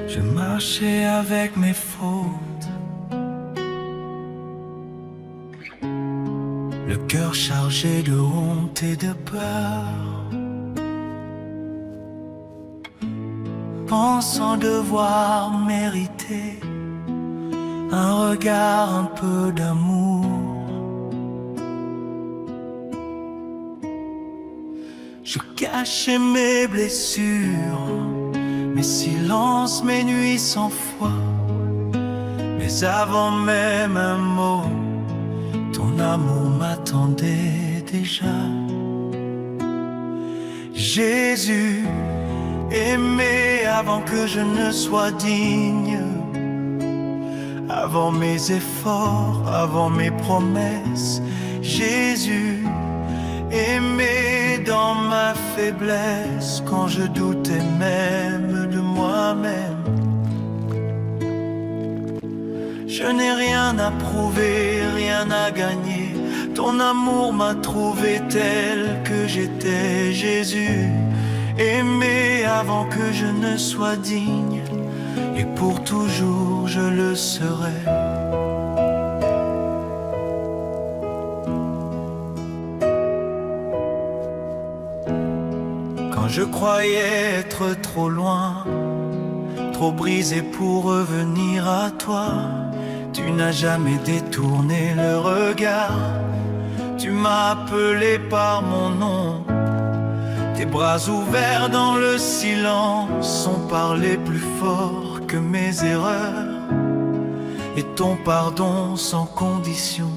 Je marchais avec mes fautes, le cœur chargé de honte et de peur, pensant devoir mériter un regard, un peu d'amour. Je cachais mes blessures, mes silences, mes nuits sans foi. Mais avant même un mot, ton amour m'attendait déjà. Jésus, aimé avant que je ne sois digne, avant mes efforts, avant mes promesses. Jésus, aimé dans ma faiblesse, quand je doutais même de moi-même. Je n'ai rien à prouver, rien à gagner. Ton amour m'a trouvé tel que j'étais. Jésus, aimé avant que je ne sois digne, et pour toujours je le serai. Quand je croyais être trop loin, trop brisé pour revenir à toi, tu n'as jamais détourné le regard. Tu m'as appelé par mon nom. Tes bras ouverts dans le silence ont parlé plus fort que mes erreurs. Et ton pardon sans condition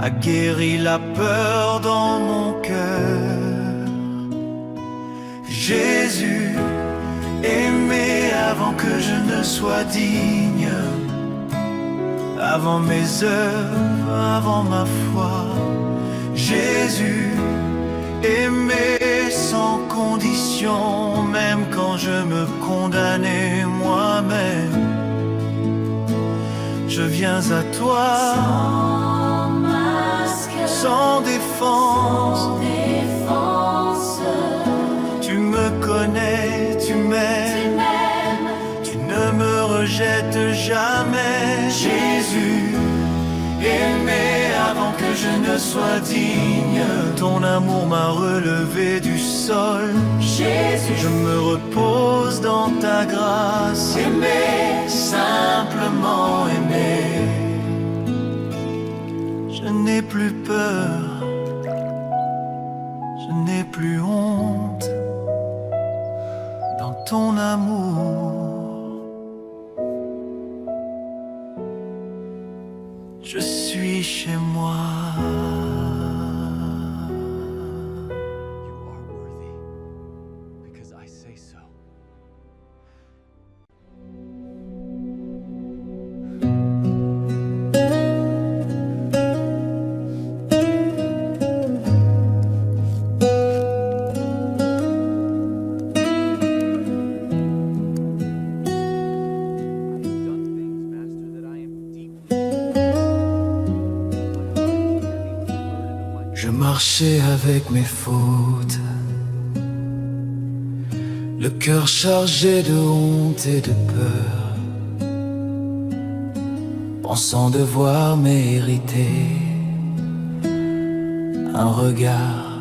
a guéri la peur dans mon cœur. Jésus, aimé avant que je ne sois digne, avant mes œuvres, avant ma foi. Jésus, aimé sans condition, même quand je me condamnais moi-même. Je viens à toi, sans masque, sans défense. sans défense. Tu me connais, tu m'aimes, tu ne me rejettes jamais. Jésus, aimé avant que je ne sois digne, ton amour m'a relevé du sol. Jésus, je me repose dans ta grâce. Aimé, simplement aimé. Je n'ai plus peur, je n'ai plus honte dans ton amour. Je suis chez moi. You are worthy, because I say so. Je marchais avec mes fautes, le cœur chargé de honte et de peur, pensant devoir mériter un regard,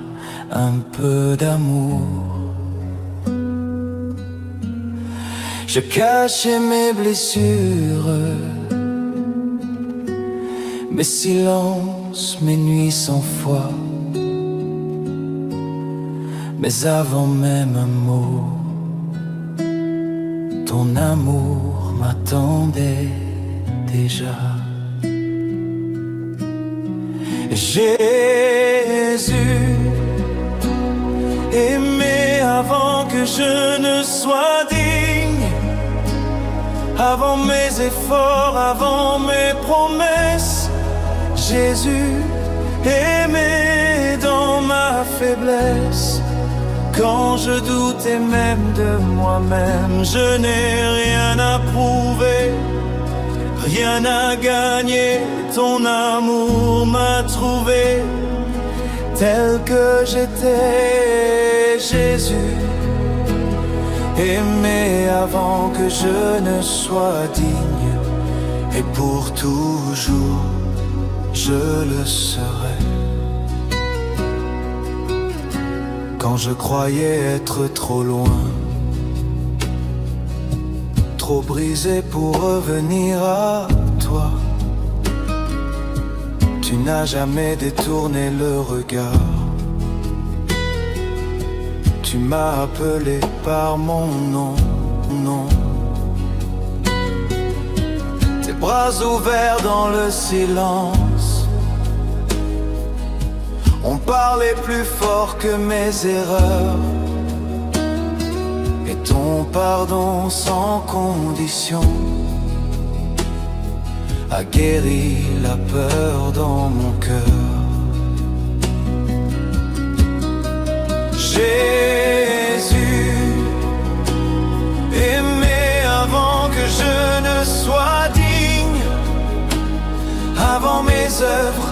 un peu d'amour. Je cachais mes blessures, mes silences, mes nuits sans foi. Mais avant même un mot, ton amour m'attendait déjà. Jésus, aimé avant que je ne sois digne, avant mes efforts, avant mes promesses. Jésus, aimé dans ma faiblesse, quand je doutais même de moi-même. Je n'ai rien à prouver, rien à gagner. Ton amour m'a trouvé tel que j'étais. Jésus, Aimé avant que je ne sois digne, et pour toujours je le serai. Quand je croyais être trop loin, trop brisé pour revenir à toi, tu n'as jamais détourné le regard. Tu m'as appelé par mon nom, nom. Tes bras ouverts dans le silence ont parlé plus fort que mes erreurs. Et ton pardon sans condition a guéri la peur dans mon cœur. Jésus, aimé avant que je ne sois digne, avant mes œuvres,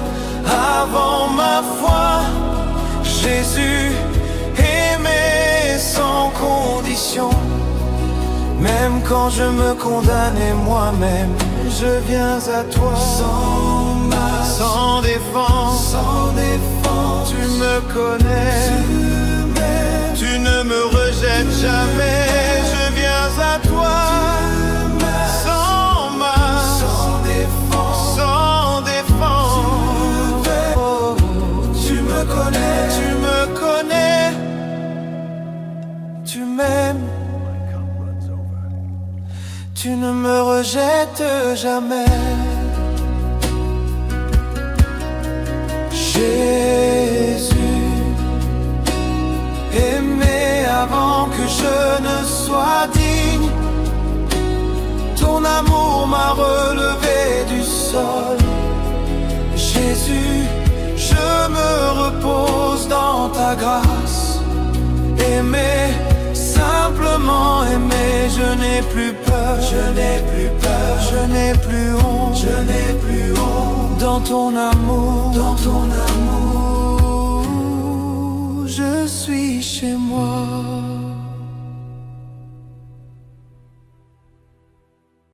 avant ma foi. Jésus, aimé sans condition, même quand je me condamnais moi-même, je viens à toi. Sans masque, sans défense, tu me connais. Tu ne me rejettes jamais, je viens à toi. Sans masque, sans défense, oh, tu me connais, tu m'aimes. Tu ne me rejettes jamais. Jésus, aimé avant que je ne sois digne, ton amour m'a relevé du sol. Jésus, je me repose dans ta grâce. Aimé, simplement aimé, je n'ai plus peur, je n'ai plus peur, je n'ai plus honte, je n'ai plus honte. Dans ton amour, je suis chez moi.